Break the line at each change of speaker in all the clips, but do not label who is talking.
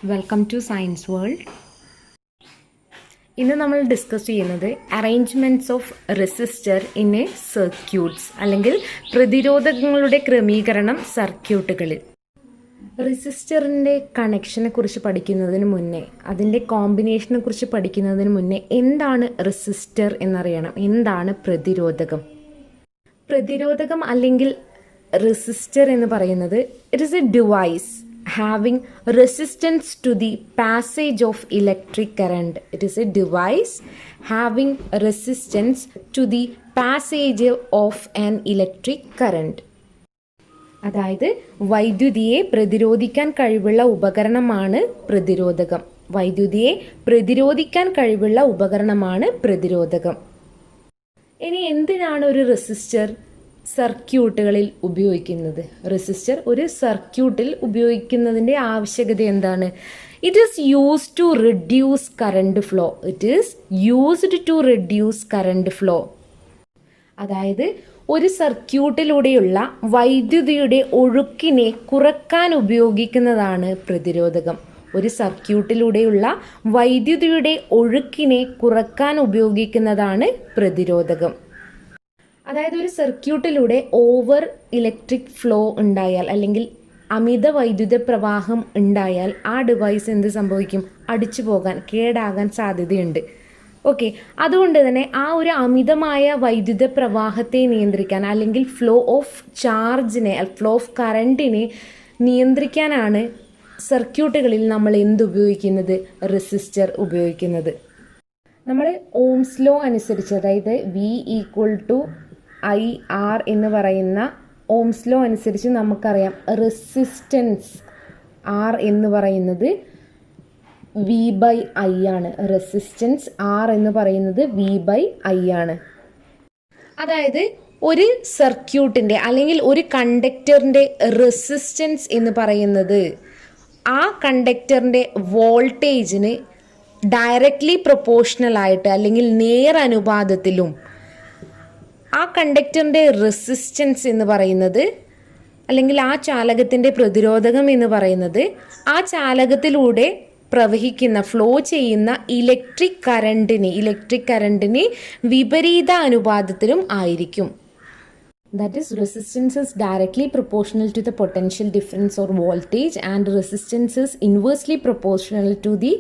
Welcome two science world. ഇന്ന് നമ്മൾ discuss ചെയ്യുന്നത് arrangements of resistor in A circuits അല്ലെങ്കിൽ പ്രതിരോധകങ്ങളുടെ ക്രമീകരണം സർക്യൂട്ടുകളിൽ. റെസിസ്റ്ററിൻ്റെ കണക്ഷനെ കുറിച്ച് പഠിക്കുന്നതിന് മുന്നേ, അതിൻ്റെ കോമ്പിനേഷനെ കുറിച്ച് പഠിക്കുന്നതിന് മുന്നേ എന്താണ് റെസിസ്റ്റർ എന്നറിയണം. എന്താണ് പ്രതിരോധകം? പ്രതിരോധകം അല്ലെങ്കിൽ റെസിസ്റ്റർ എന്ന് പറയുന്നത് it is A device having resistance to the passage of electric current. It is a device having resistance to the passage of an electric current. അതായത് വൈദ്യുതിയെ പ്രതിരോധിക്കാൻ കഴിവുള്ള ഉപകരണമാണ് പ്രതിരോധകം. വൈദ്യുതിയെ പ്രതിരോധിക്കാൻ കഴിവുള്ള ഉപകരണമാണ് പ്രതിരോധകം. ഇനി എന്തിനാണ് ഒരു റെസിസ്റ്റർ സർക്യൂട്ടുകളിൽ ഉപയോഗിക്കുന്നത്? റെസിസ്റ്റർ ഒരു സർക്യൂട്ടിൽ ഉപയോഗിക്കുന്നതിൻ്റെ ആവശ്യകത എന്താണ്? It is used to reduce current flow. It is used to reduce current flow. അതായത് ഒരു സർക്യൂട്ടിലൂടെയുള്ള വൈദ്യുതിയുടെ ഒഴുക്കിനെ കുറക്കാൻ ഉപയോഗിക്കുന്നതാണ് പ്രതിരോധകം. ഒരു സർക്യൂട്ടിലൂടെയുള്ള വൈദ്യുതിയുടെ ഒഴുക്കിനെ കുറക്കാൻ ഉപയോഗിക്കുന്നതാണ് പ്രതിരോധകം. അതായത് ഒരു സർക്യൂട്ടിലൂടെ ഓവർ ഇലക്ട്രിക് ഫ്ലോ ഉണ്ടായാൽ അല്ലെങ്കിൽ അമിത വൈദ്യുത പ്രവാഹം ഉണ്ടായാൽ ആ ഡിവൈസ് എന്ത് സംഭവിക്കും? അടിച്ചു പോകാൻ, കേടാകാൻ സാധ്യതയുണ്ട്. ഓക്കെ, അതുകൊണ്ട് തന്നെ ആ ഒരു അമിതമായ വൈദ്യുത പ്രവാഹത്തെ നിയന്ത്രിക്കാൻ അല്ലെങ്കിൽ ഫ്ലോ ഓഫ് ചാർജിനെ, ഫ്ലോ ഓഫ് കറണ്ടിനെ നിയന്ത്രിക്കാനാണ് സർക്യൂട്ടുകളിൽ നമ്മൾ എന്തുപയോഗിക്കുന്നത്? റെസിസ്റ്റർ ഉപയോഗിക്കുന്നത്. നമ്മൾ ഓംസ് ലോ അനുസരിച്ച്, അതായത് V=IR എന്ന് പറയുന്ന ഓംസ് ലോ അനുസരിച്ച് നമുക്കറിയാം റെസിസ്റ്റൻസ് R എന്ന് പറയുന്നത് V/I ആണ്. റെസിസ്റ്റൻസ് R എന്ന് പറയുന്നത് V/I ആണ്. അതായത് ഒരു സർക്യൂട്ടിൻ്റെ അല്ലെങ്കിൽ ഒരു കണ്ടക്ടറിൻ്റെ റെസിസ്റ്റൻസ് എന്ന് പറയുന്നത് ആ കണ്ടക്ടറിൻ്റെ വോൾട്ടേജിന് ഡയറക്റ്റ്ലി പ്രൊപ്പോർഷണൽ ആയിട്ട് അല്ലെങ്കിൽ നേരനുപാതത്തിലും ആ കണ്ടക്ടറിൻ്റെ റെസിസ്റ്റൻസ് എന്ന് പറയുന്നത് അല്ലെങ്കിൽ ആ ചാലകത്തിൻ്റെ പ്രതിരോധകം എന്ന് പറയുന്നത് ആ ചാലകത്തിലൂടെ പ്രവഹിക്കുന്ന, ഫ്ലോ ചെയ്യുന്ന ഇലക്ട്രിക് കറണ്ടിന് വിപരീത അനുപാതത്തിലും ആയിരിക്കും. That is, resistance is directly proportional to the potential difference or voltage, and resistance is inversely proportional to the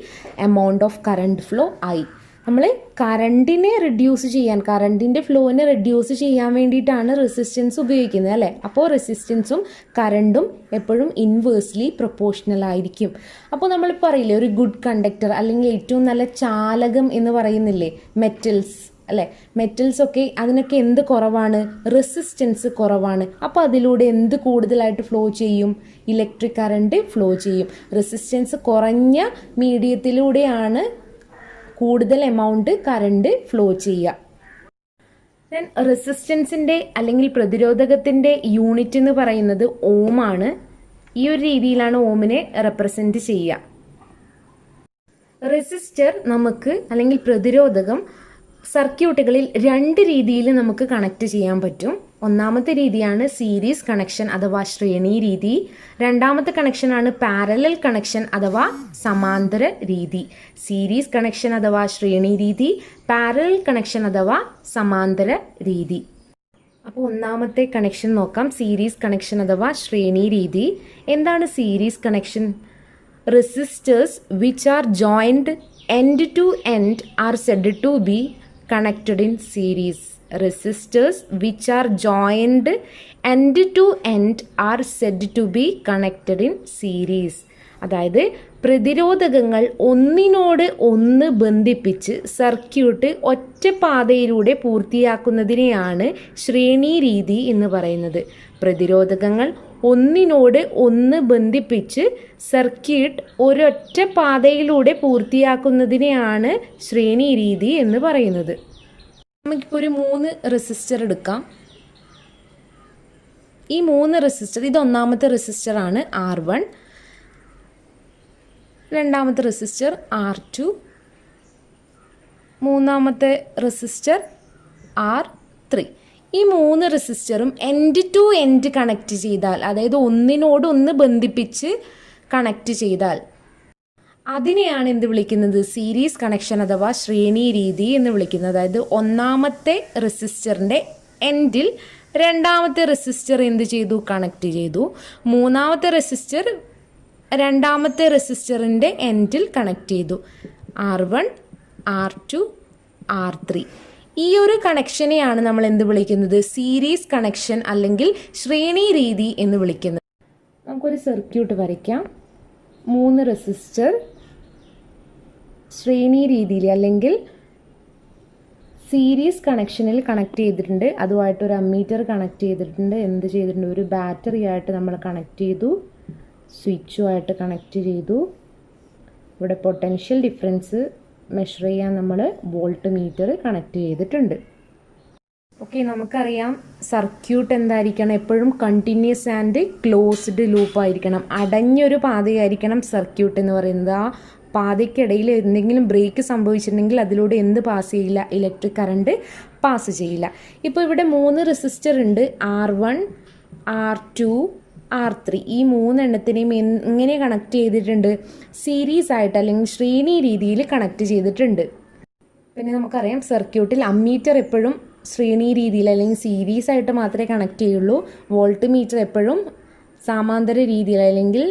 amount of current flow I. നമ്മൾ കറണ്ടിനെ റിഡ്യൂസ് ചെയ്യാൻ, കറണ്ടിൻ്റെ ഫ്ലോനെ റിഡ്യൂസ് ചെയ്യാൻ വേണ്ടിയിട്ടാണ് റെസിസ്റ്റൻസ് ഉപയോഗിക്കുന്നത്, അല്ലേ? അപ്പോൾ റെസിസ്റ്റൻസും കറണ്ടും എപ്പോഴും ഇൻവേഴ്സ്ലി പ്രൊപ്പോർഷണൽ ആയിരിക്കും. അപ്പോൾ നമ്മൾ പറയില്ലേ, ഒരു ഗുഡ് കണ്ടക്ടർ അല്ലെങ്കിൽ ഏറ്റവും നല്ല ചാലകം എന്ന് പറയുന്നില്ലേ, മെറ്റൽസ്, അല്ലേ? മെറ്റൽസ് ഒക്കെ, അതിനൊക്കെ എന്ത് കുറവാണ്? റെസിസ്റ്റൻസ് കുറവാണ്. അപ്പോൾ അതിലൂടെ എന്ത് കൂടുതലായിട്ട് ഫ്ലോ ചെയ്യും? ഇലക്ട്രിക് കറണ്ട് ഫ്ലോ ചെയ്യും. റെസിസ്റ്റൻസ് കുറഞ്ഞ മീഡിയത്തിലൂടെയാണ് കൂടുതൽ എമൗണ്ട് കറണ്ട് ഫ്ലോ ചെയ്യുക. ദെൻ റെസിസ്റ്റൻസിൻ്റെ അല്ലെങ്കിൽ പ്രതിരോധകത്തിൻ്റെ യൂണിറ്റ് എന്ന് പറയുന്നത് ഓം ആണ്. ഈ ഒരു രീതിയിലാണ് ഓമിനെ റെപ്രസെൻറ്റ് ചെയ്യുക. റെസിസ്റ്റർ നമുക്ക് അല്ലെങ്കിൽ പ്രതിരോധകം സർക്യൂട്ടുകളിൽ രണ്ട് രീതിയിൽ നമുക്ക് കണക്ട് ചെയ്യാൻ പറ്റും. ഒന്നാമത്തെ രീതിയാണ് സീരീസ് കണക്ഷൻ അഥവാ ശ്രേണി രീതി. രണ്ടാമത്തെ കണക്ഷനാണ് പാരലൽ കണക്ഷൻ അഥവാ സമാന്തര രീതി. സീരീസ് കണക്ഷൻ അഥവാ ശ്രേണി രീതി, പാരലൽ കണക്ഷൻ അഥവാ സമാന്തര രീതി. അപ്പോൾ ഒന്നാമത്തെ കണക്ഷൻ നോക്കാം, സീരീസ് കണക്ഷൻ അഥവാ ശ്രേണി രീതി. എന്താണ് series connection? Resistors which are joined end to end are said to be connected in series. Resistors which are joined end to end are said to be connected in series. അതായത് പ്രതിരോധകങ്ങൾ ഒന്നിനോട് ഒന്ന് ബന്ധിപ്പിച്ച് circuit ഒറ്റ പാതയിലൂടെ പൂർത്തിയാക്കുന്നതിനെയാണ് ശ്രേണി രീതി എന്ന് പറയുന്നത്. പ്രതിരോധകങ്ങൾ ഒന്നിനോട് ഒന്ന് ബന്ധിപ്പിച്ച് സർക്യൂട്ട് ഒരൊറ്റ പാതയിലൂടെ പൂർത്തിയാക്കുന്നതിനെയാണ് ശ്രേണി രീതി എന്ന് പറയുന്നത്. നമുക്കിപ്പോൾ ഒരു 3 റെസിസ്റ്റർ എടുക്കാം. ഈ 3 റെസിസ്റ്റർ, ഇത് ഒന്നാമത്തെ റെസിസ്റ്ററാണ് R1, രണ്ടാമത്തെ റെസിസ്റ്റർ R2, മൂന്നാമത്തെ റെസിസ്റ്റർ R3. ഈ 3 റെസിസ്റ്ററും എൻഡ് ടു എൻഡ് കണക്ട് ചെയ്താൽ, അതായത് ഒന്നിനോട് ഒന്ന് ബന്ധിപ്പിച്ച് കണക്ട് ചെയ്താൽ അതിനെയാണ് എന്ത് വിളിക്കുന്നത്? സീരീസ് കണക്ഷൻ അഥവാ ശ്രേണി രീതി എന്ന് വിളിക്കുന്നത്. അതായത് ഒന്നാമത്തെ റെസിസ്റ്ററിൻ്റെ എൻഡിൽ രണ്ടാമത്തെ റെസിസ്റ്റർ എന്ത് ചെയ്തു? കണക്ട് ചെയ്തു. മൂന്നാമത്തെ റെസിസ്റ്റർ രണ്ടാമത്തെ റെസിസ്റ്ററിൻ്റെ എൻഡിൽ കണക്ട് ചെയ്തു. R1, R2, R3. ഈ ഒരു കണക്ഷനെയാണ് നമ്മൾ എന്ത് വിളിക്കുന്നത്? സീരീസ് കണക്ഷൻ അല്ലെങ്കിൽ ശ്രേണി രീതി എന്ന് വിളിക്കുന്നത്. നമുക്കൊരു സർക്യൂട്ട് വരയ്ക്കാം. 3 റെസിസ്റ്റർ ശ്രേണി രീതിയിൽ അല്ലെങ്കിൽ സീരീസ് കണക്ഷനിൽ കണക്ട് ചെയ്തിട്ടുണ്ട്. അതുമായിട്ട് ഒരു അമ്മീറ്റർ കണക്ട് ചെയ്തിട്ടുണ്ട്. എന്ത് ചെയ്തിട്ടുണ്ട്? ഒരു ബാറ്ററി ആയിട്ട് നമ്മൾ കണക്ട് ചെയ്തു. സ്വിച്ചുമായിട്ട് കണക്ട് ചെയ്തു. ഇവിടെ പൊട്ടൻഷ്യൽ ഡിഫറൻസ് മെഷർ ചെയ്യാൻ നമ്മൾ വോൾട്ട് മീറ്റർ കണക്ട് ചെയ്തിട്ടുണ്ട്. ഓക്കെ, നമുക്കറിയാം സർക്യൂട്ട് എന്തായിരിക്കണം? എപ്പോഴും കണ്ടിന്യൂസ് ആൻഡ് ക്ലോസ്ഡ് ലൂപ്പ് ആയിരിക്കണം. അടഞ്ഞൊരു പാതയായിരിക്കണം സർക്യൂട്ട് എന്ന് പറയുന്നത്. ആ പാതയ്ക്കിടയിൽ എന്തെങ്കിലും ബ്രേക്ക് സംഭവിച്ചിട്ടുണ്ടെങ്കിൽ അതിലൂടെ എന്ത് പാസ് ചെയ്യില്ല? ഇലക്ട്രിക് കറണ്ട് പാസ് ചെയ്യില്ല. ഇപ്പോൾ ഇവിടെ 3 റെസിസ്റ്റർ ഉണ്ട്. R1, R2, R3. ഈ 3 എണ്ണത്തിനെയും എങ്ങനെ കണക്ട് ചെയ്തിട്ടുണ്ട്? സീരീസ് ആയിട്ട് അല്ലെങ്കിൽ ശ്രേണി രീതിയിൽ കണക്ട് ചെയ്തിട്ടുണ്ട്. പിന്നെ നമുക്കറിയാം സർക്യൂട്ടിൽ അമ്മീറ്റർ എപ്പോഴും ശ്രേണി രീതിയിൽ അല്ലെങ്കിൽ സീരീസ് ആയിട്ട് മാത്രമേ കണക്ട് ചെയ്യുള്ളൂ. വോൾട്ട് മീറ്റർ എപ്പോഴും സമാന്തര രീതിയിൽ അല്ലെങ്കിൽ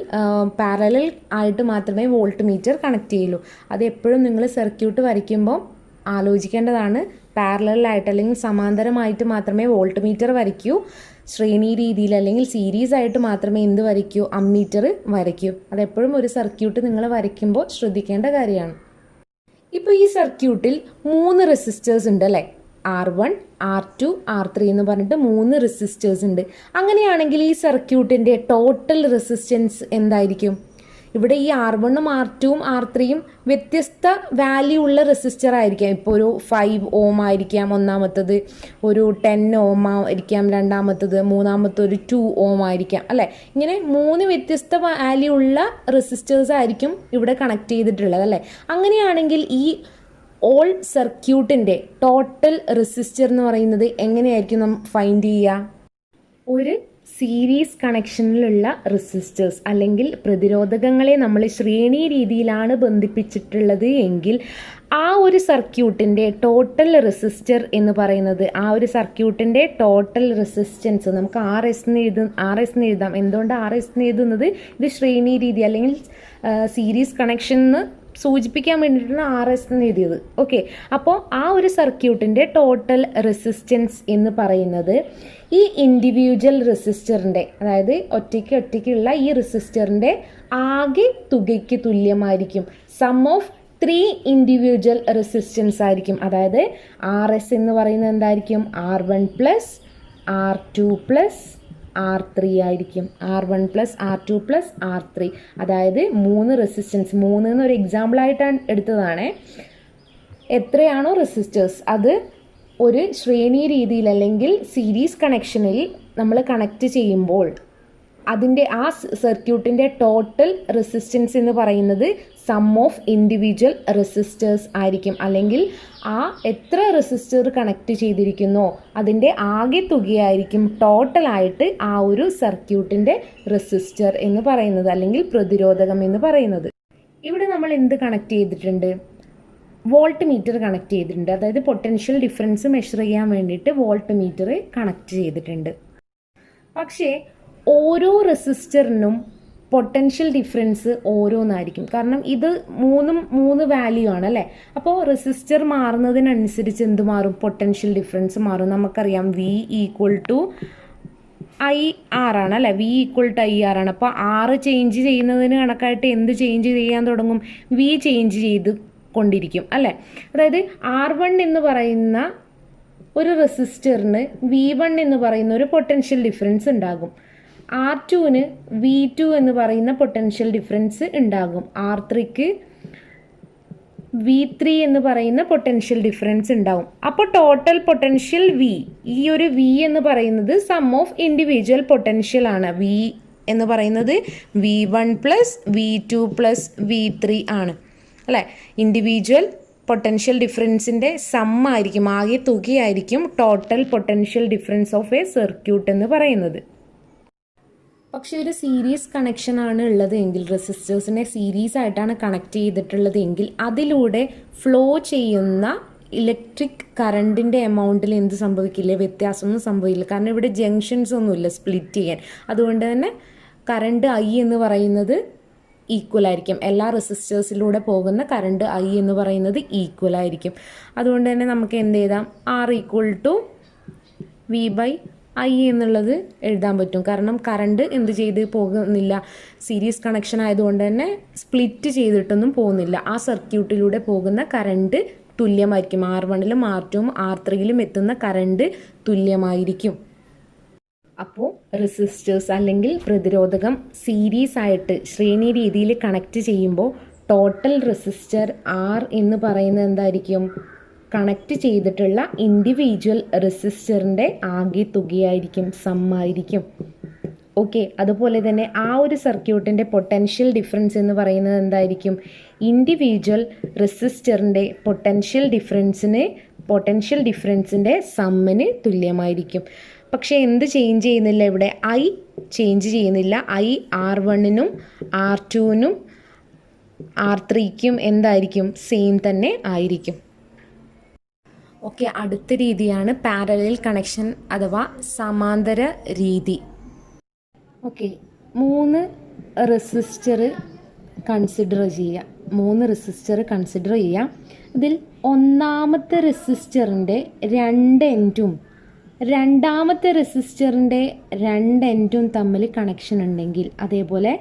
പാരലൽ ആയിട്ട് മാത്രമേ വോൾട്ട് മീറ്റർ കണക്ട് ചെയ്യുള്ളൂ. അത് എപ്പോഴും നിങ്ങൾ സർക്യൂട്ട് വരയ്ക്കുമ്പോൾ ആലോചിക്കേണ്ടതാണ്. പാരലലായിട്ട് അല്ലെങ്കിൽ സമാന്തരമായിട്ട് മാത്രമേ വോൾട്ട് മീറ്റർ വരയ്ക്കൂ. ശ്രേണി രീതിയിൽ അല്ലെങ്കിൽ സീരീസ് ആയിട്ട് മാത്രമേ എന്ത് വരയ്ക്കൂ? അമ്മീറ്റർ വരയ്ക്കൂ. അതെപ്പോഴും ഒരു സർക്യൂട്ട് നിങ്ങൾ വരയ്ക്കുമ്പോൾ ശ്രദ്ധിക്കേണ്ട കാര്യമാണ്. ഇപ്പോൾ ഈ സർക്യൂട്ടിൽ 3 റെസിസ്റ്റേഴ്സ് ഉണ്ട് അല്ലേ? R1, R2, R3 എന്ന് പറഞ്ഞിട്ട് 3 റെസിസ്റ്റേഴ്സ് ഉണ്ട്. അങ്ങനെയാണെങ്കിൽ ഈ സർക്യൂട്ടിൻ്റെ ടോട്ടൽ റെസിസ്റ്റൻസ് എന്തായിരിക്കും? ഇവിടെ ഈ R1ഉം R2ഉം R3യും വ്യത്യസ്ത വാല്യൂ ഉള്ള റെസിസ്റ്റർ ആയിരിക്കാം. ഇപ്പോൾ ഒരു 5 ഓം ആയിരിക്കാം ഒന്നാമത്തത്, ഒരു 10 ഓം ആയിരിക്കാം രണ്ടാമത്തത്, മൂന്നാമത്തെ ഒരു 2 ഓം ആയിരിക്കാം അല്ലേ? ഇങ്ങനെ 3 വ്യത്യസ്ത വാല്യൂ ഉള്ള റെസിസ്റ്റേഴ്സ് ആയിരിക്കും ഇവിടെ കണക്ട് ചെയ്തിട്ടുള്ളത് അല്ലേ? അങ്ങനെയാണെങ്കിൽ ഈ ഓൾ സർക്യൂട്ടിൻ്റെ ടോട്ടൽ റെസിസ്റ്റർ എന്ന് പറയുന്നത് എങ്ങനെയായിരിക്കും നാം ഫൈൻഡ് ചെയ്യുക? ഒരു സീരീസ് കണക്ഷനിലുള്ള റെസിസ്റ്റേഴ്സ് അല്ലെങ്കിൽ പ്രതിരോധകങ്ങളെ നമ്മൾ ശ്രേണി രീതിയിലാണ് ബന്ധിപ്പിച്ചിട്ടുള്ളത് എങ്കിൽ ആ ഒരു സർക്യൂട്ടിൻ്റെ ടോട്ടൽ റെസിസ്റ്റർ എന്ന് പറയുന്നത്, ആ ഒരു സർക്യൂട്ടിൻ്റെ ടോട്ടൽ റെസിസ്റ്റൻസ് നമുക്ക് RS എന്ന് എഴുതാം. എന്തുകൊണ്ട് RS എന്ന് എഴുതുന്നത്? ഇത് ശ്രേണി രീതി അല്ലെങ്കിൽ സീരീസ് കണക്ഷൻ എന്ന് സൂചിപ്പിക്കാൻ വേണ്ടിയിട്ടാണ് RS എന്ന് എഴുതിയത്. ഓക്കെ, അപ്പോൾ ആ ഒരു സർക്യൂട്ടിൻ്റെ ടോട്ടൽ റെസിസ്റ്റൻസ് എന്ന് പറയുന്നത് ഈ ഇൻഡിവിജ്വൽ റെസിസ്റ്ററിൻ്റെ, അതായത് ഒറ്റയ്ക്കുള്ള ഈ റെസിസ്റ്ററിൻ്റെ ആകെ തുകയ്ക്ക് തുല്യമായിരിക്കും. സം ഓഫ് 3 ഇൻഡിവിജ്വൽ റെസിസ്റ്റൻസ് ആയിരിക്കും. അതായത് RS എന്ന് പറയുന്നത് എന്തായിരിക്കും? R1 plus R2 plus R3 ആയിരിക്കും. R1 plus R2 plus R3. അതായത് 3 റെസിസ്റ്റൻസ്, 3 എന്നൊരു എക്സാമ്പിളായിട്ടാണ് എടുത്തതാണ്. എത്രയാണോ റെസിസ്റ്റേഴ്സ് അത് ഒരു ശ്രേണി രീതിയിൽ അല്ലെങ്കിൽ സീരീസ് കണക്ഷനിൽ നമ്മൾ കണക്ട് ചെയ്യുമ്പോൾ അതിൻ്റെ ആ സർക്യൂട്ടിൻ്റെ ടോട്ടൽ റെസിസ്റ്റൻസ് എന്ന് പറയുന്നത് സം ഓഫ് ഇൻഡിവിജ്വൽ റെസിസ്റ്റേഴ്സ് ആയിരിക്കും. അല്ലെങ്കിൽ ആ എത്ര റെസിസ്റ്റർ കണക്ട് ചെയ്തിരിക്കുന്നോ അതിൻ്റെ ആകെ തുകയായിരിക്കും ടോട്ടലായിട്ട് ആ ഒരു സർക്യൂട്ടിൻ്റെ റെസിസ്റ്റർ എന്ന് പറയുന്നത് അല്ലെങ്കിൽ പ്രതിരോധകം എന്ന് പറയുന്നത്. ഇവിടെ നമ്മൾ എന്ത് കണക്ട് ചെയ്തിട്ടുണ്ട്? വോൾട്ട് മീറ്റർ കണക്ട് ചെയ്തിട്ടുണ്ട്. അതായത് പൊട്ടൻഷ്യൽ ഡിഫറൻസ് മെഷർ ചെയ്യാൻ വേണ്ടിയിട്ട് വോൾട്ട് മീറ്റർ കണക്ട് ചെയ്തിട്ടുണ്ട്. പക്ഷേ ഓരോ റെസിസ്റ്ററിനും പൊട്ടൻഷ്യൽ ഡിഫറൻസ് ഓരോന്നായിരിക്കും. കാരണം ഇത് 3 വാല്യൂ ആണ് അല്ലേ? അപ്പോൾ റെസിസ്റ്റർ മാറുന്നതിനനുസരിച്ച് എന്ത് മാറും? പൊട്ടൻഷ്യൽ ഡിഫറൻസ് മാറും. നമുക്കറിയാം V = IR ആണ് അല്ലേ? V = IR ആണ്. അപ്പോൾ R ചേഞ്ച് ചെയ്യുന്നതിന് കണക്കായിട്ട് എന്ത് ചേഞ്ച് ചെയ്യാൻ തുടങ്ങും? V ചേഞ്ച് ചെയ്ത് കൊണ്ടിരിക്കും അല്ലേ? അതായത് R1 എന്ന് പറയുന്ന ഒരു റെസിസ്റ്ററിന് V1 എന്ന് പറയുന്ന ഒരു പൊട്ടൻഷ്യൽ ഡിഫറൻസ് ഉണ്ടാകും. R2ന് V2 എന്ന് പറയുന്ന പൊട്ടൻഷ്യൽ ഡിഫറൻസ് ഉണ്ടാകും. R3ക്ക് V3 എന്ന് പറയുന്ന പൊട്ടൻഷ്യൽ ഡിഫറൻസ് ഉണ്ടാവും. അപ്പോൾ ടോട്ടൽ പൊട്ടൻഷ്യൽ ഈ ഒരു V എന്ന് പറയുന്നത് സം ഓഫ് ഇൻഡിവിജ്വൽ പൊട്ടൻഷ്യൽ ആണ്. V എന്ന് പറയുന്നത് V1 plus V2 plus V3 ആണ് അല്ലേ? ഇൻഡിവിജ്വൽ പൊട്ടൻഷ്യൽ ഡിഫറൻസിൻ്റെ സം ആയിരിക്കും, ആകെ തുകയായിരിക്കും total potential difference of a circuit എന്ന് പറയുന്നത്. പക്ഷെ ഒരു സീരീസ് കണക്ഷനാണ് ഉള്ളത് എങ്കിൽ, റെസിസ്റ്റേഴ്സിനെ സീരീസ് ആയിട്ടാണ് കണക്ട് ചെയ്തിട്ടുള്ളത് എങ്കിൽ അതിലൂടെ ഫ്ലോ ചെയ്യുന്ന ഇലക്ട്രിക് കറണ്ടിൻ്റെ എമൗണ്ടിൽ എന്ത് സംഭവിക്കില്ല, വ്യത്യാസമൊന്നും സംഭവിക്കില്ല. കാരണം ഇവിടെ ജംഗ്ഷൻസ് ഒന്നുമില്ല സ്പ്ലിറ്റ് ചെയ്യാൻ. അതുകൊണ്ട് തന്നെ കറണ്ട് ഐ എന്ന് പറയുന്നത് ഈക്വൽ ആയിരിക്കും. എല്ലാ റെസിസ്റ്റേഴ്സിലൂടെ പോകുന്ന കറണ്ട് ഐ എന്ന് പറയുന്നത് ഈക്വൽ ആയിരിക്കും. അതുകൊണ്ട് തന്നെ നമുക്ക് എന്ത് എഴുതാം, R equal to V by I എന്നുള്ളത് എഴുതാൻ പറ്റും. കാരണം കറണ്ട് എന്ത് ചെയ്ത് പോകുന്നില്ല, സീരീസ് കണക്ഷൻ ആയതുകൊണ്ട് തന്നെ സ്പ്ലിറ്റ് ചെയ്തിട്ടൊന്നും പോകുന്നില്ല. ആ സർക്യൂട്ടിലൂടെ പോകുന്ന കറണ്ട് തുല്യമായിരിക്കും. R1-ലും R2-ലും R3-ലും എത്തുന്ന കറണ്ട് തുല്യമായിരിക്കും. അപ്പോൾ റെസിസ്റ്റേഴ്സ് അല്ലെങ്കിൽ പ്രതിരോധകം സീരീസ് ആയിട്ട് ശ്രേണി രീതിയിൽ കണക്ട് ചെയ്യുമ്പോൾ ടോട്ടൽ റെസിസ്റ്റർ R എന്ന് പറയുന്നത് എന്തായിരിക്കും, കണക്ട് ചെയ്തിട്ടുള്ള ഇൻഡിവിജ്വൽ റെസിസ്റ്ററിൻ്റെ ആകെ തുകയായിരിക്കും, സമ്മായിരിക്കും. ഓക്കെ, അതുപോലെ തന്നെ ആ ഒരു സർക്യൂട്ടിൻ്റെ പൊട്ടൻഷ്യൽ ഡിഫറൻസ് എന്ന് പറയുന്നത് എന്തായിരിക്കും, ഇൻഡിവിജ്വൽ റെസിസ്റ്ററിൻ്റെ പൊട്ടൻഷ്യൽ ഡിഫറൻസിൻ്റെ സമ്മിന് തുല്യമായിരിക്കും. പക്ഷേ എന്ത് ചേഞ്ച് ചെയ്യുന്നില്ല ഇവിടെ, ഐ ചേഞ്ച് ചെയ്യുന്നില്ല. ഐ R1-നും R2-നും R3-ക്കും എന്തായിരിക്കും, സെയിം തന്നെ ആയിരിക്കും. ഓക്കെ, അടുത്ത രീതിയാണ് പാരലൽ കണക്ഷൻ അഥവാ സമാന്തര രീതി. ഓക്കെ, 3 റെസിസ്റ്റർ കൺസിഡർ ചെയ്യാം. ഇതിൽ ഒന്നാമത്തെ റെസിസ്റ്ററിൻ്റെ 2 എൻഡും രണ്ടാമത്തെ റെസിസ്റ്ററിൻ്റെ 2 എൻഡും തമ്മിൽ കണക്ഷൻ ഉണ്ടെങ്കിൽ, അതേപോലെ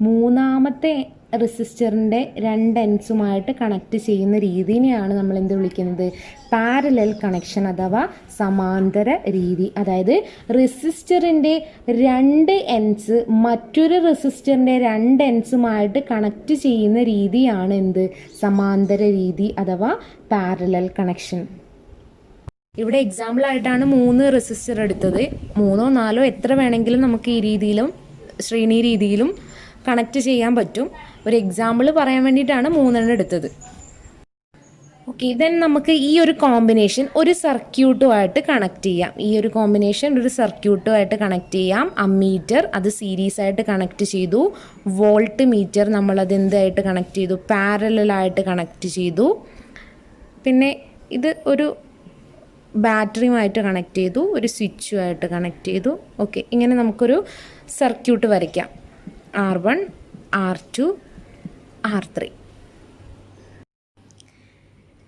മൂന്നാമത്തെ റെസിസ്റ്ററിൻ്റെ 2 എൻഡ്സുമായിട്ട് കണക്ട് ചെയ്യുന്ന രീതിനെയാണ് നമ്മൾ എന്ത് വിളിക്കുന്നത്, പാരലൽ കണക്ഷൻ അഥവാ സമാന്തര രീതി. അതായത് റെസിസ്റ്ററിൻ്റെ 2 എൻഡ്സ് മറ്റൊരു റെസിസ്റ്ററിൻ്റെ 2 എൻഡ്സുമായിട്ട് കണക്ട് ചെയ്യുന്ന രീതിയാണ് എന്ത്, സമാന്തര രീതി അഥവാ പാരലൽ കണക്ഷൻ. ഇവിടെ എക്സാമ്പിൾ ആയിട്ടാണ് 3 റെസിസ്റ്റർ എടുത്തത്. 3 or 4 എത്ര വേണമെങ്കിലും നമുക്ക് ഈ രീതിയിലും ശ്രേണി രീതിയിലും കണക്ട് ചെയ്യാൻ പറ്റും. ഒരു എക്സാമ്പിൾ പറയാൻ വേണ്ടിയിട്ടാണ് 3 എടുത്തത്. ഓക്കെ, ദെൻ നമുക്ക് ഈ ഒരു കോമ്പിനേഷൻ ഒരു സർക്യൂട്ടുമായിട്ട് കണക്ട് ചെയ്യാം. അമ്മീറ്റർ അത് സീരീസ് ആയിട്ട് കണക്ട് ചെയ്തു. വോൾട്ട് മീറ്റർ നമ്മളത് എന്തായിട്ട് കണക്ട് ചെയ്തു, പാരലലായിട്ട് കണക്ട് ചെയ്തു. പിന്നെ ഇത് ഒരു ബാറ്ററിയുമായിട്ട് കണക്ട് ചെയ്തു, ഒരു സ്വിച്ചുമായിട്ട് കണക്ട് ചെയ്തു. ഓക്കെ, ഇങ്ങനെ നമുക്കൊരു സർക്യൂട്ട് വരയ്ക്കാം. R1, R2, R3.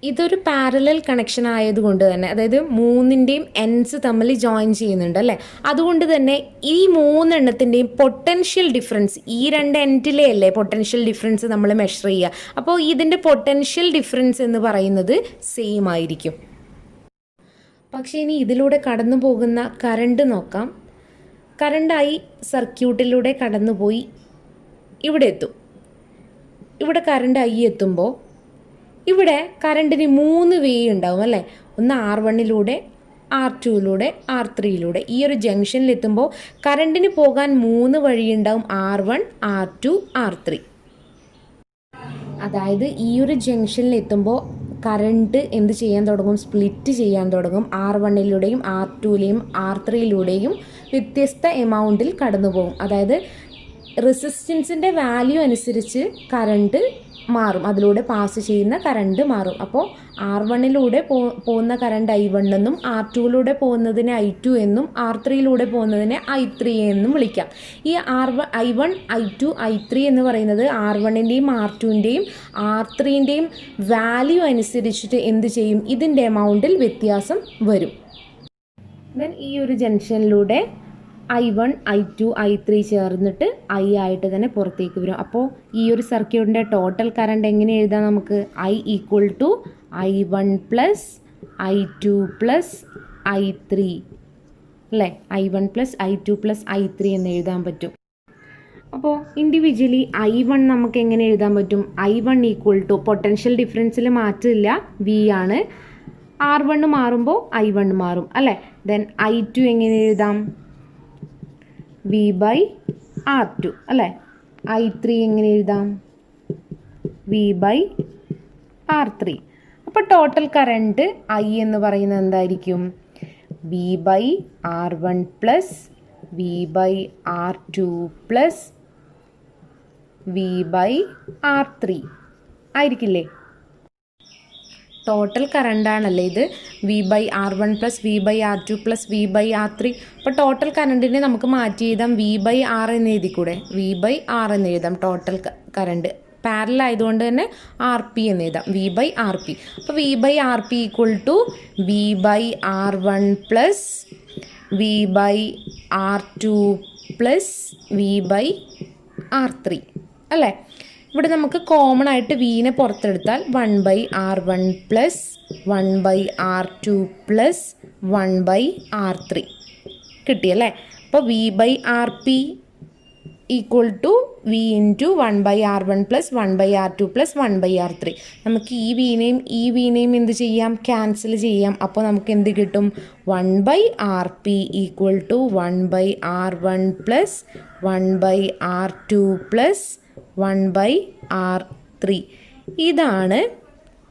ഇതൊരു പാരലൽ കണക്ഷൻ ആയതുകൊണ്ട് തന്നെ, അതായത് 3ൻ്റെയും എൻഡ്സ് തമ്മിൽ ജോയിൻ ചെയ്യുന്നുണ്ട് അല്ലേ, അതുകൊണ്ട് തന്നെ ഈ 3 എണ്ണത്തിൻ്റെയും പൊട്ടൻഷ്യൽ ഡിഫറൻസ്, ഈ 2 എൻഡിലെ അല്ലേ പൊട്ടൻഷ്യൽ ഡിഫറൻസ് നമ്മൾ മെഷർ ചെയ്യുക. അപ്പോൾ ഇതിൻ്റെ പൊട്ടൻഷ്യൽ ഡിഫറൻസ് എന്ന് പറയുന്നത് സെയിം ആയിരിക്കും. പക്ഷേ ഇനി ഇതിലൂടെ കടന്നു പോകുന്ന കറണ്ട് നോക്കാം. കറണ്ടായി സർക്യൂട്ടിലൂടെ കടന്നുപോയി ഇവിടെ എത്തും. ഇവിടെ കറണ്ട് ഐ എത്തുമ്പോൾ ഇവിടെ കറണ്ടിന് 3 വേ ഉണ്ടാവും അല്ലേ. ഒന്ന് R1-ലൂടെ, R2-ലൂടെ, R3-ലൂടെ. ഈ ഒരു ജംഗ്ഷനിലെത്തുമ്പോൾ കറണ്ടിന് പോകാൻ 3 വഴിയുണ്ടാവും, R1, R2, R3. അതായത് ഈ ഒരു ജംഗ്ഷനിലെത്തുമ്പോൾ കറണ്ട് എന്ത് ചെയ്യാൻ തുടങ്ങും, സ്പ്ലിറ്റ് ചെയ്യാൻ തുടങ്ങും. R1-ലൂടെയും R2-ലെയും R3-ലൂടെയും വ്യത്യസ്ത എമൗണ്ടിൽ കടന്നു പോകും. അതായത് റെസിസ്റ്റൻസിൻ്റെ വാല്യൂ അനുസരിച്ച് കറണ്ട് മാറും, അതിലൂടെ പാസ് ചെയ്യുന്ന കറണ്ട് മാറും. അപ്പോൾ R1-ലൂടെ പോകുന്ന കറണ്ട് I1 എന്നും, R2-ലൂടെ പോകുന്നതിനെ I2 എന്നും, R3-ലൂടെ പോകുന്നതിനെ I3 എന്നും വിളിക്കാം. ഈ I1, I2, I3 എന്ന് പറയുന്നത് R1-ൻ്റെയും R2-ൻ്റെയും R3-ൻ്റെയും വാല്യൂ അനുസരിച്ചിട്ട് എന്ത് ചെയ്യും, ഇതിൻ്റെ എമൗണ്ടിൽ വ്യത്യാസം വരും. ദെൻ ഈ ഒരു ജംഗ്ഷനിലൂടെ I1, I2, I3 ചേർന്നിട്ട് I ആയിട്ട് തന്നെ പുറത്തേക്ക് വരും. അപ്പോൾ ഈ ഒരു സർക്യൂട്ടിൻ്റെ ടോട്ടൽ കറണ്ട് എങ്ങനെ എഴുതാം നമുക്ക്, I equal to I1 plus I2 plus I3 അല്ലേ, I1 plus I2 plus I3 എന്ന് എഴുതാൻ പറ്റും. അപ്പോൾ ഇൻഡിവിജ്വലി I1 നമുക്ക് എങ്ങനെ എഴുതാൻ പറ്റും, I1 ഈക്വൽ ടു പൊട്ടൻഷ്യൽ ഡിഫറൻസിൽ മാറ്റമില്ല, V ആണ്. R1 മാറുമ്പോൾ I1 മാറും അല്ലേ. ദെൻ I2 എങ്ങനെ എഴുതാം, V ബൈ R2 അല്ലേ. I3 എങ്ങനെ എഴുതാം, V ബൈ R3. അപ്പോൾ ടോട്ടൽ കറണ്ട് I എന്ന് പറയുന്നത് എന്തായിരിക്കും, V by R1 plus V/R2 plus V/R3 ആയിരിക്കില്ലേ? ടോട്ടൽ കറണ്ടാണല്ലേ ഇത്. V/R1 plus V/R2 plus V/R3. അപ്പോൾ ടോട്ടൽ കറണ്ടിനെ നമുക്ക് മാറ്റി എഴുതാം V/R എന്ന് എഴുതിക്കൂടെ? V/R എന്ന് എഴുതാം ടോട്ടൽ കറണ്ട്. പാരലൽ ആയതുകൊണ്ട് തന്നെ RP എന്ന് എഴുതാം, V/RP. അപ്പോൾ V/RP equal to V/R1 plus V/R2 plus V/R3 അല്ലേ? ഇവിടെ നമുക്ക് കോമൺ ആയിട്ട് വീനെ പുറത്തെടുത്താൽ 1/R1 plus 1/R2 plus 1/R3 കിട്ടിയല്ലേ? അപ്പോൾ V/RP equal to V into 1/R1 plus 1/R2 plus 1/R3. നമുക്ക് ഈ വീനെയും എന്ത് ചെയ്യാം? ക്യാൻസൽ ചെയ്യാം. അപ്പോൾ നമുക്ക് എന്ത് കിട്ടും? 1/RP equal to 1/R1 plus 1/R2 plus 1/R3. ഇതാണ്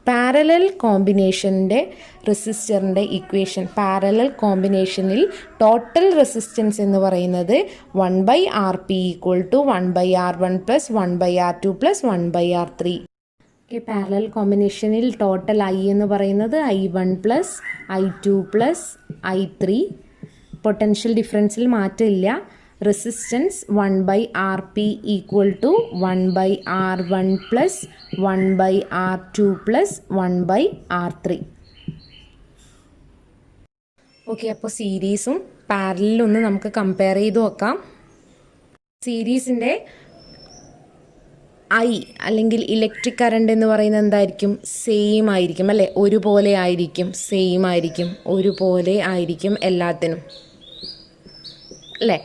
പാരലൽ കോമ്പിനേഷൻ്റെ റെസിസ്റ്ററിൻ്റെ ഇക്വേഷൻ. പാരലൽ കോമ്പിനേഷനിൽ ടോട്ടൽ റെസിസ്റ്റൻസ് എന്ന് പറയുന്നത് 1/RP equal to 1/R1 plus 1/R2 plus 1/R3. Parallel കോമ്പിനേഷനിൽ ടോട്ടൽ I എന്ന് പറയുന്നത് I1 plus I2 plus I3. Potential ഡിഫറൻസിൽ മാറ്റമില്ല. Resistance 1/RP equal to 1/R1 plus 1/R2 plus 1/R3. Okay, അപ്പോൾ സീരീസും പാരലലും ഒന്ന് നമുക്ക് കമ്പയർ ചെയ്ത് നോക്കാം. സീരീസിൻ്റെ I അല്ലെങ്കിൽ ഇലക്ട്രിക് കറണ്ട് എന്ന് പറയുന്നത് എന്തായിരിക്കും? സെയിം ആയിരിക്കും അല്ലേ? ഒരുപോലെ ആയിരിക്കും, സെയിം ആയിരിക്കും, ഒരുപോലെ ആയിരിക്കും എല്ലാത്തിനും അല്ലേ?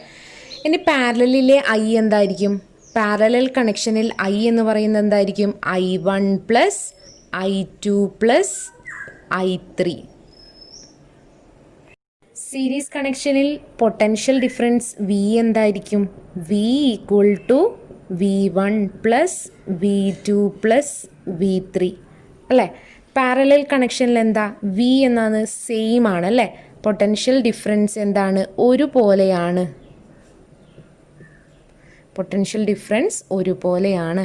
ഇനി പാരലലിലെ I എന്തായിരിക്കും? പാരലൽ കണക്ഷനിൽ I എന്ന് പറയുന്നത് എന്തായിരിക്കും? I1 plus I2 plus I3. Series കണക്ഷനിൽ പൊട്ടൻഷ്യൽ ഡിഫറൻസ് V എന്തായിരിക്കും? V equal to V1 plus V2 plus V3 അല്ലേ? പാരലൽ കണക്ഷനിൽ എന്താ? V എന്നാണ്, സെയിം ആണ് അല്ലേ? പൊട്ടൻഷ്യൽ ഡിഫറൻസ് എന്താണ്? ഒരുപോലെയാണ്. പൊട്ടൻഷ്യൽ ഡിഫറൻസ് ഒരുപോലെയാണ്.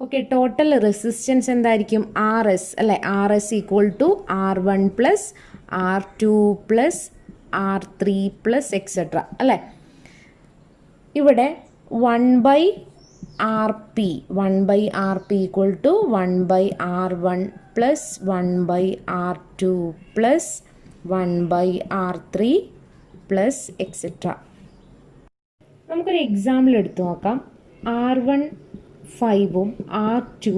ഓക്കെ, ടോട്ടൽ റെസിസ്റ്റൻസ് എന്തായിരിക്കും? RS അല്ലേ? RS equal to R1 plus R2 plus R3 plus etcetera അല്ലേ? ഇവിടെ 1/RP equal to 1/R1 plus 1/R2 plus 1/R3 plus etcetera. നമുക്കൊരു എക്സാമ്പിൾ എടുത്തു നോക്കാം. R1 5ഉം R2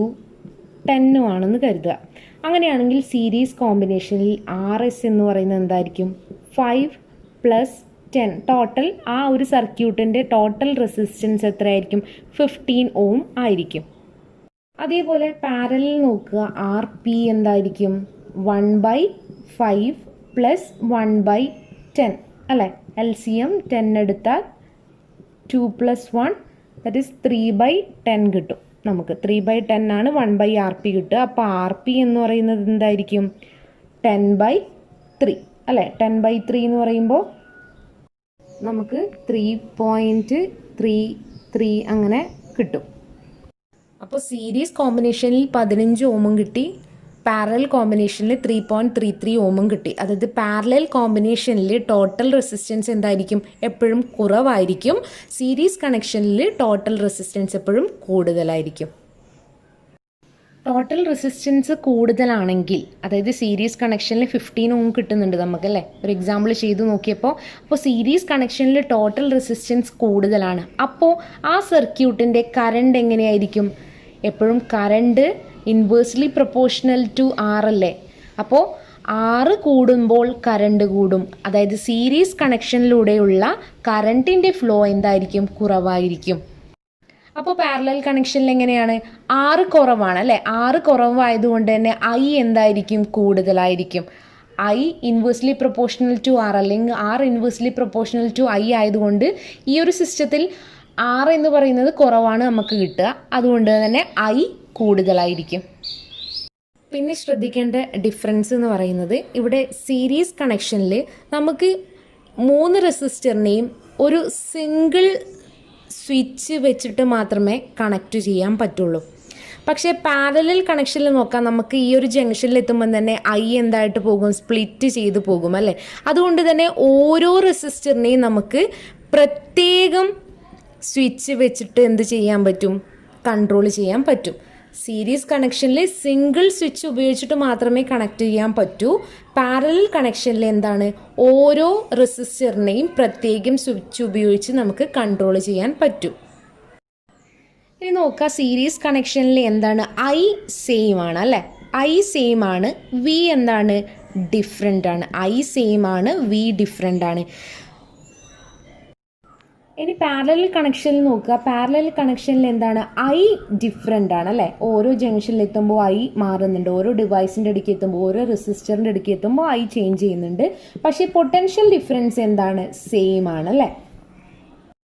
10ഉം ആണെന്ന് കരുതുക. അങ്ങനെയാണെങ്കിൽ സീരീസ് കോമ്പിനേഷനിൽ RS എന്ന് പറയുന്നത് എന്തായിരിക്കും? 5 പ്ലസ് 10. ടോട്ടൽ ആ ഒരു സർക്യൂട്ടിൻ്റെ ടോട്ടൽ റെസിസ്റ്റൻസ് എത്രയായിരിക്കും? 15 ഓം ആയിരിക്കും. അതേപോലെ പാരലൽ നോക്കുക. RP എന്തായിരിക്കും? 1/5 പ്ലസ് 1/10 അല്ലേ? LCM 10 എടുത്താൽ 2 പ്ലസ് 1 ദറ്റ് ഈസ് 3/10 കിട്ടും. നമുക്ക് 3/10 ആണ് 1/RP കിട്ടുക. അപ്പോൾ RP എന്ന് പറയുന്നത് എന്തായിരിക്കും? 10/3 അല്ലേ? 10/3 എന്ന് പറയുമ്പോൾ നമുക്ക് 3.33 അങ്ങനെ കിട്ടും. അപ്പോൾ സീരീസ് കോമ്പിനേഷനിൽ 15 ഓമും കിട്ടി, പാരലൽ കോമ്പിനേഷനിൽ 3.33 ഓമും കിട്ടി. അതായത് പാരലൽ കോമ്പിനേഷനിൽ ടോട്ടൽ റെസിസ്റ്റൻസ് എന്തായിരിക്കും? എപ്പോഴും കുറവായിരിക്കും. സീരീസ് കണക്ഷനിൽ ടോട്ടൽ റെസിസ്റ്റൻസ് എപ്പോഴും കൂടുതലായിരിക്കും. ടോട്ടൽ റെസിസ്റ്റൻസ് കൂടുതലാണെങ്കിൽ, അതായത് സീരീസ് കണക്ഷനിൽ 15 ഓം കിട്ടുന്നുണ്ട് നമുക്കല്ലേ? ഒരു എക്സാമ്പിൾ ചെയ്ത് നോക്കിയപ്പോൾ. അപ്പോൾ സീരീസ് കണക്ഷനിൽ ടോട്ടൽ റെസിസ്റ്റൻസ് കൂടുതലാണ്. അപ്പോൾ ആ സർക്യൂട്ടിൻ്റെ കറണ്ട് എങ്ങനെയായിരിക്കും? എപ്പോഴും current inversely proportional to R അല്ലേ? അപ്പോൾ R കൂടുമ്പോൾ കറണ്ട് കൂടും. അതായത് സീരീസ് കണക്ഷനിലൂടെയുള്ള കറണ്ടിൻ്റെ ഫ്ലോ എന്തായിരിക്കും? കുറവായിരിക്കും. അപ്പോൾ പാരലൽ കണക്ഷനിൽ എങ്ങനെയാണ്? R കുറവാണ് അല്ലേ? R കുറവായതുകൊണ്ട് തന്നെ I എന്തായിരിക്കും? കൂടുതലായിരിക്കും. I inversely proportional to R അല്ലെങ്കിൽ R inversely proportional to I ആയതുകൊണ്ട് ഈ ഒരു സിസ്റ്റത്തിൽ R എന്ന് പറയുന്നത് കുറവാണ് നമുക്ക് കിട്ടുക. അതുകൊണ്ട് തന്നെ I കൂടുതലായിരിക്കും. പിന്നെ ശ്രദ്ധിക്കേണ്ട ഡിഫറൻസ് എന്ന് പറയുന്നത്, ഇവിടെ സീരീസ് കണക്ഷനിൽ നമുക്ക് 3 റെസിസ്റ്ററിനെയും ഒരു സിംഗിൾ സ്വിച്ച് വെച്ചിട്ട് മാത്രമേ കണക്റ്റ് ചെയ്യാൻ പറ്റുള്ളൂ. പക്ഷേ പാരലൽ കണക്ഷനിൽ നോക്കാം, നമുക്ക് ഈ ഒരു ജംഗ്ഷനിൽ എത്തുമ്പോൾ തന്നെ ഐ എന്തായിട്ട് പോകും, സ്പ്ലിറ്റ് ചെയ്ത് പോകും അല്ലേ. അതുകൊണ്ട് തന്നെ ഓരോ റെസിസ്റ്ററിനെയും നമുക്ക് പ്രത്യേകം സ്വിച്ച് വെച്ചിട്ട് എന്ത് ചെയ്യാൻ പറ്റും, കൺട്രോൾ ചെയ്യാൻ പറ്റും. സീരീസ് കണക്ഷനിൽ സിംഗിൾ സ്വിച്ച് ഉപയോഗിച്ചിട്ട് മാത്രമേ കണക്ട് ചെയ്യാൻ പറ്റൂ. പാരലൽ കണക്ഷനിൽ എന്താണ്, ഓരോ റെസിസ്റ്ററിനെയും പ്രത്യേകം സ്വിച്ച് ഉപയോഗിച്ച് നമുക്ക് കൺട്രോൾ ചെയ്യാൻ പറ്റും. ഇനി നോക്കുക, സീരീസ് കണക്ഷനിൽ എന്താണ്, ഐ സെയിം ആണ് അല്ലേ, ഐ സെയിം ആണ്, വി എന്താണ്, ഡിഫറെൻ്റ് ആണ്. ഐ സെയിം ആണ്, വി ഡിഫറെൻ്റ് ആണ്. ഇനി പാരലൽ കണക്ഷനിൽ നോക്കുക, പാരലൽ കണക്ഷനിൽ എന്താണ്, ഐ ഡിഫറെൻ്റ് ആണ് അല്ലേ. ഓരോ ജംഗ്ഷനിൽ എത്തുമ്പോൾ ഐ മാറുന്നുണ്ട്, ഓരോ ഡിവൈസിൻ്റെ അടുക്ക് എത്തുമ്പോൾ, ഓരോ റെസിസ്റ്ററിൻ്റെ അടുക്ക് എത്തുമ്പോൾ ഐ ചേഞ്ച് ചെയ്യുന്നുണ്ട്. പക്ഷേ പൊട്ടൻഷ്യൽ ഡിഫറൻസ് എന്താണ്, സെയിം ആണ് അല്ലേ.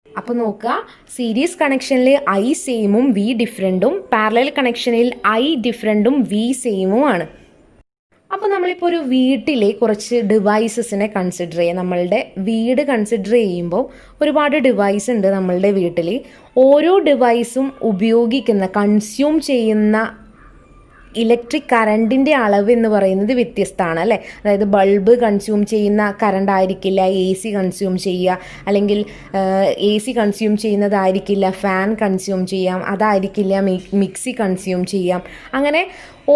അപ്പോൾ നോക്കുക, സീരീസ് കണക്ഷനിൽ ഐ സെയിമും വി ഡിഫറെൻറ്റും, പാരലൽ കണക്ഷനിൽ ഐ ഡിഫറെൻറ്റും വി സെയിമും ആണ്. അപ്പോൾ നമ്മളിപ്പോൾ ഒരു വീട്ടിലെ കുറച്ച് ഡിവൈസസിനെ കൺസിഡർ ചെയ്യുക. നമ്മളുടെ വീട് കൺസിഡർ ചെയ്യുമ്പോൾ ഒരുപാട് ഡിവൈസ് ഉണ്ട് നമ്മളുടെ വീട്ടിൽ. ഓരോ ഡിവൈസും ഉപയോഗിക്കുന്ന, കൺസ്യൂം ചെയ്യുന്ന ഇലക്ട്രിക് കറണ്ടിൻ്റെ അളവ് എന്ന് പറയുന്നത് വ്യത്യസ്തമാണ് അല്ലേ. അതായത് ബൾബ് കൺസ്യൂം ചെയ്യുന്ന കറണ്ട് ആയിരിക്കില്ല എ സി കൺസ്യൂം ചെയ്യുക, അല്ലെങ്കിൽ എ സി കൺസ്യൂം ചെയ്യുന്നതായിരിക്കില്ല ഫാൻ കൺസ്യൂം ചെയ്യാം, അതായിരിക്കില്ല മിക്സി കൺസ്യൂം ചെയ്യാം. അങ്ങനെ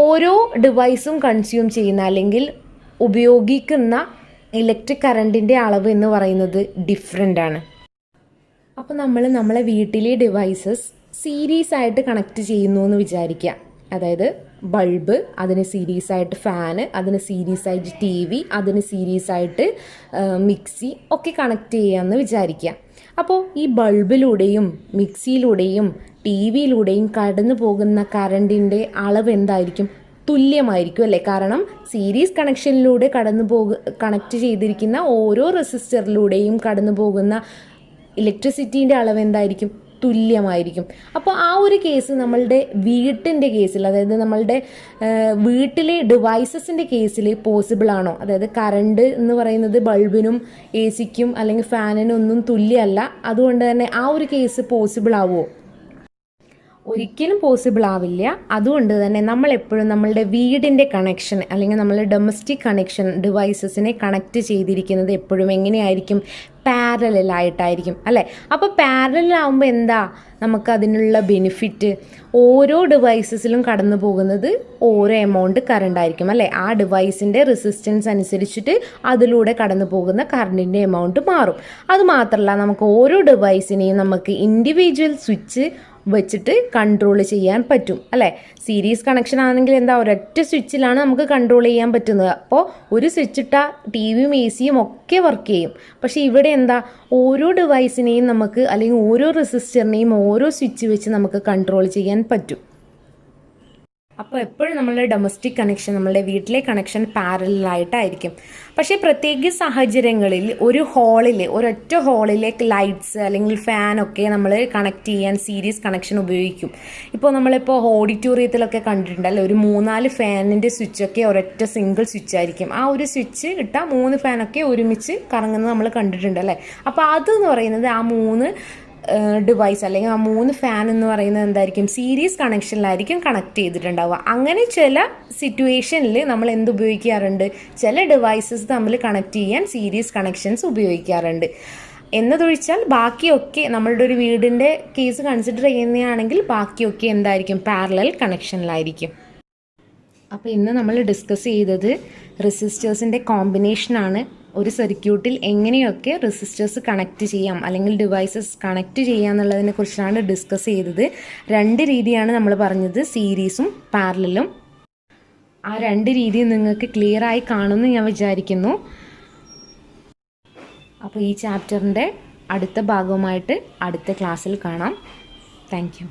ഓരോ ഡിവൈസും കൺസ്യൂം ചെയ്യുന്ന അല്ലെങ്കിൽ ഉപയോഗിക്കുന്ന ഇലക്ട്രിക് കറണ്ടിൻ്റെ അളവ് എന്ന് പറയുന്നത് ഡിഫറെൻ്റ് ആണ്. അപ്പോൾ നമ്മളെ വീട്ടിലെ ഡിവൈസസ് സീരീസ് ആയിട്ട് കണക്ട് ചെയ്യുന്നു എന്ന് വിചാരിക്കുക. അതായത് ബൾബ്, അതിന് സീരീസ് ആയിട്ട് ഫാന്, അതിന് സീരീസ് ആയിട്ട് ടി വി, അതിന് സീരീസ് ആയിട്ട് മിക്സി ഒക്കെ കണക്ട് ചെയ്യാമെന്ന് വിചാരിക്കുക. അപ്പോൾ ഈ ബൾബിലൂടെയും മിക്സിയിലൂടെയും ടി വിയിലൂടെയും കടന്നു പോകുന്ന കറണ്ടിൻ്റെ അളവ് എന്തായിരിക്കും, തുല്യമായിരിക്കും അല്ലേ. കാരണം സീരീസ് കണക്ഷനിലൂടെ കണക്ട് ചെയ്തിരിക്കുന്ന ഓരോ റെസിസ്റ്ററിലൂടെയും കടന്നു പോകുന്ന ഇലക്ട്രിസിറ്റീൻ്റെ അളവ് എന്തായിരിക്കും, തുല്യമായിരിക്കും. അപ്പോൾ ആ ഒരു കേസ് നമ്മളുടെ വീട്ടിൻ്റെ കേസിൽ, അതായത് നമ്മളുടെ വീട്ടിലെ ഡിവൈസസിൻ്റെ കേസിൽ പോസിബിൾ ആണോ? അതായത് കറണ്ട് എന്ന് പറയുന്നത് ബൾബിനും എ സിക്കും അല്ലെങ്കിൽ ഫാനിനും ഒന്നും തുല്യമല്ല, അതുകൊണ്ട് തന്നെ ആ ഒരു കേസ് പോസിബിൾ ആവുമോ? ഒരിക്കലും പോസിബിൾ ആവില്ല. അതുകൊണ്ട് തന്നെ നമ്മളെപ്പോഴും നമ്മളുടെ വീടിൻ്റെ കണക്ഷൻ അല്ലെങ്കിൽ നമ്മളുടെ ഡൊമസ്റ്റിക് കണക്ഷൻ ഡിവൈസസിനെ കണക്ട് ചെയ്തിരിക്കുന്നത് എപ്പോഴും എങ്ങനെയായിരിക്കും, പാരലായിട്ടായിരിക്കും അല്ലേ. അപ്പോൾ പാരലാകുമ്പോൾ എന്താ നമുക്ക് അതിനുള്ള ബെനിഫിറ്റ്, ഓരോ ഡിവൈസസിലും കടന്നു പോകുന്നത് ഓരോ എമൗണ്ട് കറണ്ട് ആയിരിക്കും അല്ലേ. ആ ഡിവൈസിൻ്റെ റെസിസ്റ്റൻസ് അനുസരിച്ചിട്ട് അതിലൂടെ കടന്നു പോകുന്ന കറണ്ടിൻ്റെ എമൗണ്ട് മാറും. അതുമാത്രമല്ല, നമുക്ക് ഓരോ ഡിവൈസിനെയും നമുക്ക് ഇൻഡിവിജ്വൽ സ്വിച്ച് വെച്ചിട്ട് കൺട്രോൾ ചെയ്യാൻ പറ്റും അല്ലേ. സീരീസ് കണക്ഷൻ ആണെങ്കിൽ എന്താ, ഒരൊറ്റ സ്വിച്ചിലാണ് നമുക്ക് കൺട്രോൾ ചെയ്യാൻ പറ്റുന്നത്. അപ്പോൾ ഒരു സ്വിച്ച് ഇട്ടാൽ ടി വിയും എ സിയും ഒക്കെ വർക്ക് ചെയ്യും. പക്ഷേ ഇവിടെ എന്താ, ഓരോ ഡിവൈസിനെയും നമുക്ക് അല്ലെങ്കിൽ ഓരോ റെസിസ്റ്ററിനെയും ഓരോ സ്വിച്ച് വെച്ച് നമുക്ക് കൺട്രോൾ ചെയ്യാൻ പറ്റും. അപ്പോൾ എപ്പോഴും നമ്മളുടെ ഡൊമസ്റ്റിക് കണക്ഷൻ, നമ്മളുടെ വീട്ടിലെ കണക്ഷൻ പാരലായിട്ടായിരിക്കും. പക്ഷേ പ്രത്യേക സാഹചര്യങ്ങളിൽ ഒരൊറ്റ ഹോളിലേക്ക് ലൈറ്റ്സ് അല്ലെങ്കിൽ ഫാനൊക്കെ നമ്മൾ കണക്ട് ചെയ്യാൻ സീരീസ് കണക്ഷൻ ഉപയോഗിക്കും. ഇപ്പോൾ നമ്മളിപ്പോൾ ഓഡിറ്റോറിയത്തിലൊക്കെ കണ്ടിട്ടുണ്ടല്ലോ, ഒരു 3-4 ഫാനിൻ്റെ സ്വിച്ചൊക്കെ ഒരൊറ്റ സിംഗിൾ സ്വിച്ച് ആയിരിക്കും. ആ ഒരു സ്വിച്ച് ഇട്ടാൽ 3 ഫാനൊക്കെ ഒരുമിച്ച് കറങ്ങുന്നത് നമ്മൾ കണ്ടിട്ടുണ്ടല്ലേ. അപ്പോൾ അതെന്ന് പറയുന്നത് ആ 3 ഡിവൈസ് അല്ലെങ്കിൽ ആ 3 ഫാൻ എന്ന് പറയുന്നത് എന്തായിരിക്കും, സീരീസ് കണക്ഷനിലായിരിക്കും കണക്ട് ചെയ്തിട്ടുണ്ടാവുക. അങ്ങനെ ചില സിറ്റുവേഷനിൽ നമ്മൾ എന്ത് ഉപയോഗിക്കാറുണ്ട്, ചില ഡിവൈസസ് തമ്മിൽ കണക്ട് ചെയ്യാൻ സീരീസ് കണക്ഷൻസ് ഉപയോഗിക്കാറുണ്ട്. എന്നതൊഴിച്ചാൽ ബാക്കിയൊക്കെ നമ്മളുടെ ഒരു വീടിൻ്റെ കേസ് കൺസിഡർ ചെയ്യുന്നതാണെങ്കിൽ ബാക്കിയൊക്കെ എന്തായിരിക്കും, പാരലൽ കണക്ഷനിലായിരിക്കും. അപ്പോൾ ഇന്ന് നമ്മൾ ഡിസ്കസ് ചെയ്തത് റെസിസ്റ്റേഴ്സിൻ്റെ കോമ്പിനേഷനാണ്. ഒരു സർക്യൂട്ടിൽ എങ്ങനെയൊക്കെ റെസിസ്റ്റേഴ്സ് കണക്ട് ചെയ്യാം അല്ലെങ്കിൽ ഡിവൈസസ് കണക്ട് ചെയ്യാം എന്നുള്ളതിനെ കുറിച്ചാണ് ഡിസ്കസ് ചെയ്തത്. 2 രീതിയാണ് നമ്മൾ പറഞ്ഞത്, സീരീസും പാരലലും. ആ 2 രീതിയും നിങ്ങൾക്ക് ക്ലിയർ ആയി കാണുമെന്ന് ഞാൻ വിചാരിക്കുന്നു. അപ്പോൾ ഈ ചാപ്റ്ററിൻ്റെ അടുത്ത ഭാഗവുമായിട്ട് അടുത്ത ക്ലാസ്സിൽ കാണാം. Thank you.